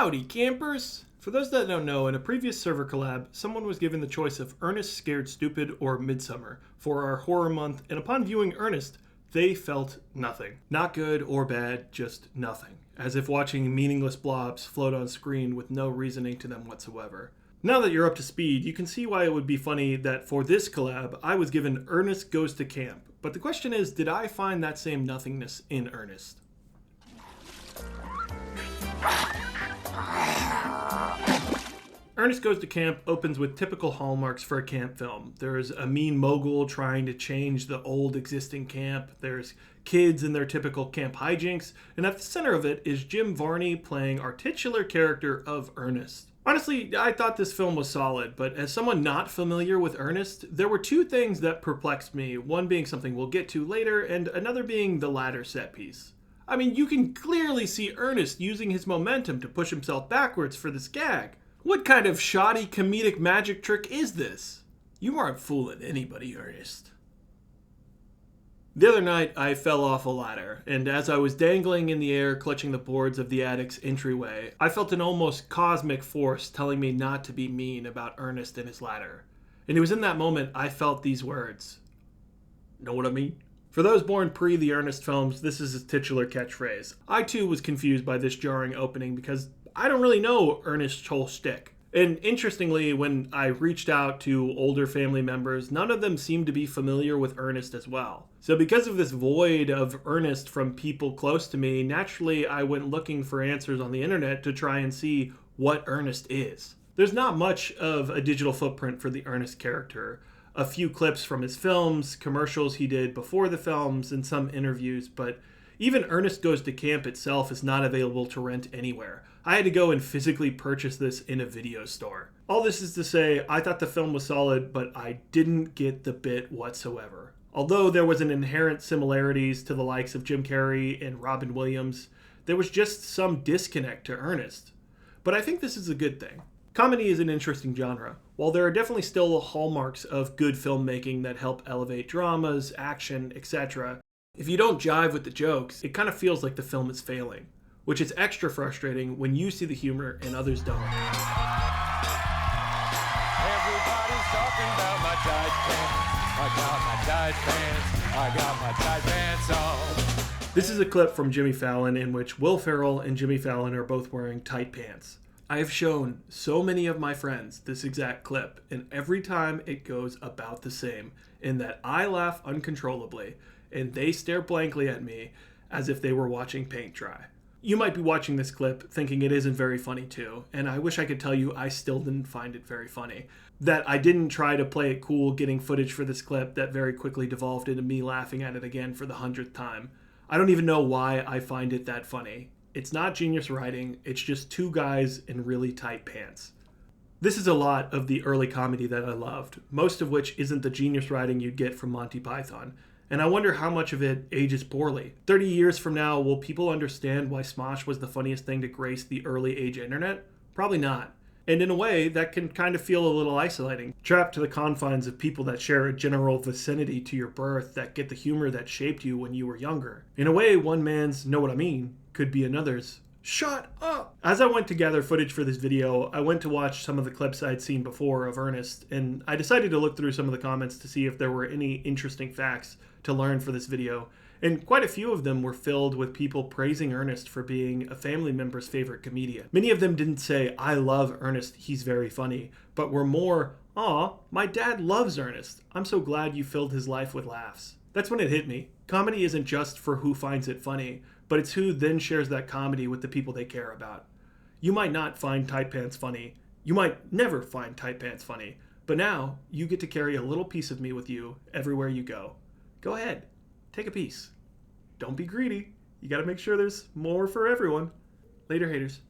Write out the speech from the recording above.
Howdy, campers! For those that don't know, in a previous server collab, someone was given the choice of Ernest Scared Stupid or Midsummer for our horror month, and upon viewing Ernest, they felt nothing. Not good or bad, just nothing. As if watching meaningless blobs float on screen with no reasoning to them whatsoever. Now that you're up to speed, you can see why it would be funny that for this collab, I was given Ernest Goes to Camp. But the question is, did I find that same nothingness in Ernest? Ernest Goes to Camp opens with typical hallmarks for a camp film. There's a mean mogul trying to change the old existing camp. There's kids and their typical camp hijinks. And at the center of it is Jim Varney playing our titular character of Ernest. Honestly, I thought this film was solid, but as someone not familiar with Ernest, there were two things that perplexed me, one being something we'll get to later, and another being the latter set piece. I mean, you can clearly see Ernest using his momentum to push himself backwards for this gag. What kind of shoddy comedic magic trick is this? You aren't fooling anybody, Ernest. The other night, I fell off a ladder, and as I was dangling in the air clutching the boards of the attic's entryway, I felt an almost cosmic force telling me not to be mean about Ernest and his ladder. And it was in that moment I felt these words. Know what I mean? For those born pre the Ernest films, this is his titular catchphrase. I too was confused by this jarring opening because I don't really know Ernest's whole shtick. And interestingly, when I reached out to older family members, none of them seemed to be familiar with Ernest as well. So because of this void of Ernest from people close to me, naturally I went looking for answers on the internet to try and see what Ernest is. There's not much of a digital footprint for the Ernest character. A few clips from his films, commercials he did before the films, and some interviews, but even Ernest Goes to Camp itself is not available to rent anywhere. I had to go and physically purchase this in a video store. All this is to say, I thought the film was solid, but I didn't get the bit whatsoever. Although there was an inherent similarities to the likes of Jim Carrey and Robin Williams, there was just some disconnect to Ernest. But I think this is a good thing. Comedy is an interesting genre. While there are definitely still hallmarks of good filmmaking that help elevate dramas, action, etc., if you don't jive with the jokes, it kind of feels like the film is failing, which is extra frustrating when you see the humor and others don't. Everybody's talking about my tight pants. I got my tight pants. I got my tight pants on. This is a clip from Jimmy Fallon in which Will Ferrell and Jimmy Fallon are both wearing tight pants. I have shown so many of my friends this exact clip, and every time it goes about the same, in that I laugh uncontrollably, and they stare blankly at me as if they were watching paint dry. You might be watching this clip thinking it isn't very funny too, and I wish I could tell you I still didn't find it very funny. That I didn't try to play it cool getting footage for this clip that very quickly devolved into me laughing at it again for the 100th time. I don't even know why I find it that funny. It's not genius writing, it's just two guys in really tight pants. This is a lot of the early comedy that I loved, most of which isn't the genius writing you'd get from Monty Python. And I wonder how much of it ages poorly. 30 years from now, will people understand why Smosh was the funniest thing to grace the early age internet? Probably not. And in a way, that can kind of feel a little isolating. Trapped to the confines of people that share a general vicinity to your birth that get the humor that shaped you when you were younger. In a way, one man's know what I mean could be another's shut up. As I went to gather footage for this video, I went to watch some of the clips I'd seen before of Ernest, and I decided to look through some of the comments to see if there were any interesting facts to learn for this video, and quite a few of them were filled with people praising Ernest for being a family member's favorite comedian. Many of them didn't say, "I love Ernest, he's very funny," but were more, "Aw, my dad loves Ernest. I'm so glad you filled his life with laughs." That's when it hit me. Comedy isn't just for who finds it funny, but it's who then shares that comedy with the people they care about. You might not find tight pants funny. You might never find tight pants funny, but now you get to carry a little piece of me with you everywhere you go. Go ahead, take a piece. Don't be greedy. You gotta make sure there's more for everyone. Later, haters.